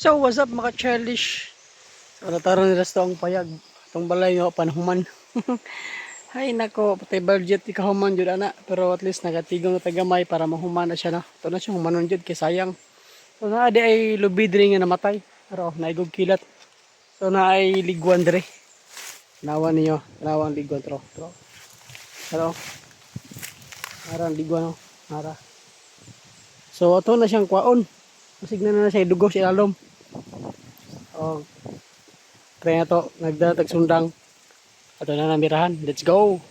So what's up mga childish? So nataro nila sa ang payag. Itong balay nga panahuman. Hay nako, patay budget di kahuman jud ana. Pero at least nagatigong na tagamay para mahuman na siya na. Ito na siya humanon jud kay sayang. So na di ay lubidri nga namatay. Pero naigog kilat. So na ay liguan dire. Nawan niyo, nawang liguan tro. Pero arang liguan no. Ara. So ato na siyang kwaon. Masignan na siya dugos ilalom. Oh, try na to, nagdatag sundang. Ato na namirahan. Let's go!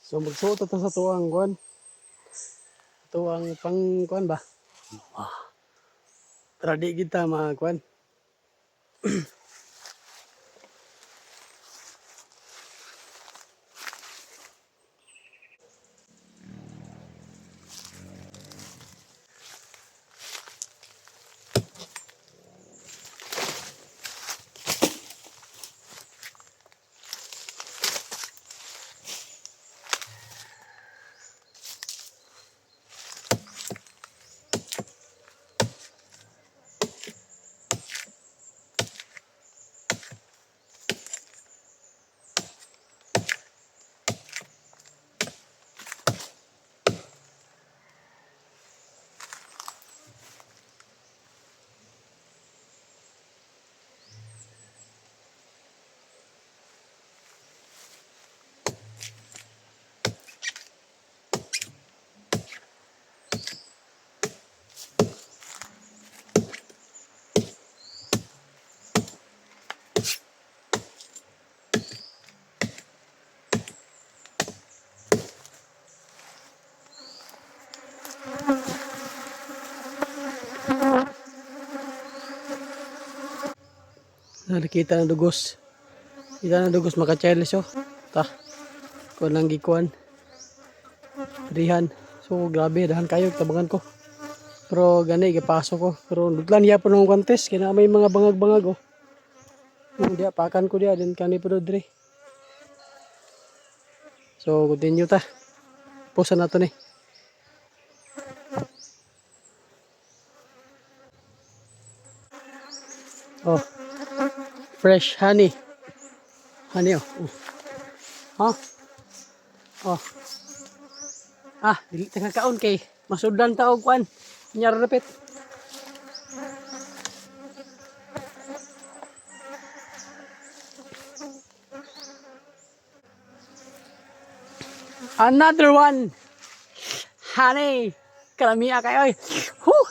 So magsuot ito sa tuwang kuan. Tuwang pang kuan ba? Tradi kita mga kuan. Nakita na dugos. Kita na dugos maka-challenge oh. Ta. Kuan lang gikuan. Rihan. So grabe dahan kayo tabangan ko. Pero gani gipasok ko. Pero naglan ya po ng contest kina may mga bangag-bangag oh. Hindi pakan ko dia din kani pero dire. So continue ta. Pusa na to ni. Oh. Fresh honey. Honey oh. Ha? Oh. Ah, dili tengah kaon kay masudan ta og kwan. Nyar repet. Another one. Honey. Kalamiya kayo oy. Whew.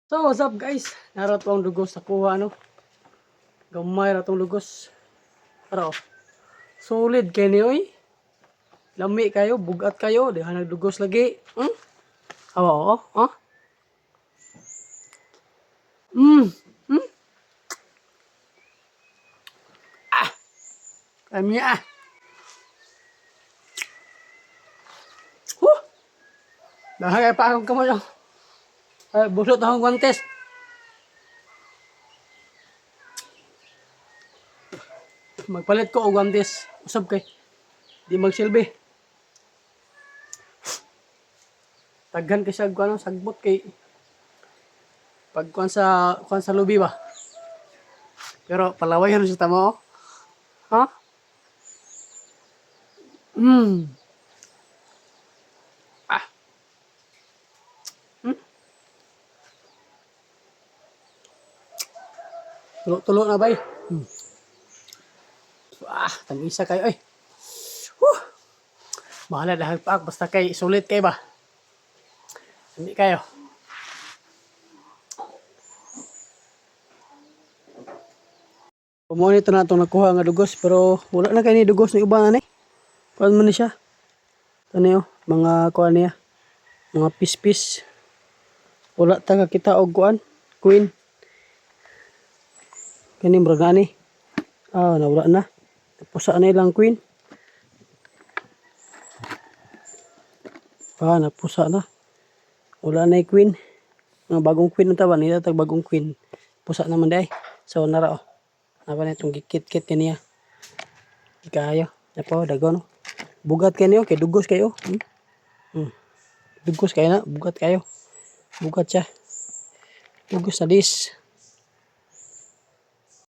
So what's up guys? Narat ko ang dugos sa kuha no. Gamay ra tong dugos. Pero solid kay ni oy. Lami kayo, bugat kayo, diha nagdugos lagi. Awa oh, oh. Hmm. Ah. Kami ah. Huh. Dahil pa akong kamay oh. Ay, busot akong guantes. Magpalit ko og guantes. Usab kay di magsilbi. Taghan kasi ang ano, sagbot kay pag kuan sa lubi ba. Pero palaway ano sa tamo oh. Ha? Ah. Tulo na bay. Tamisa kayo ay. Mahala dahil pa basta kay sulit kay ba. Hindi kayo. Pumuha nito na itong nakuha nga dugos pero wala na kayo ni dugos ni uban ani. Kuan man ni siya. Ito niyo, mga kuan niya. Mga pis-pis. Wala ta kita og kuan, queen. Kani murag na ni. Ah, nawala na. Pusa na ilang queen. Ah, napusa na. Wala na queen. Mga bagong queen na taban. Nila tag bagong queen. Pusa naman day. So, nara oh. Napa na itong gikit-kit kaniya. Ikayo. Napo, dago no. Bugat kayo. Kay dugos kayo. Dugos kayo na, bugat kayo. Bugat siya. Dugos na dis.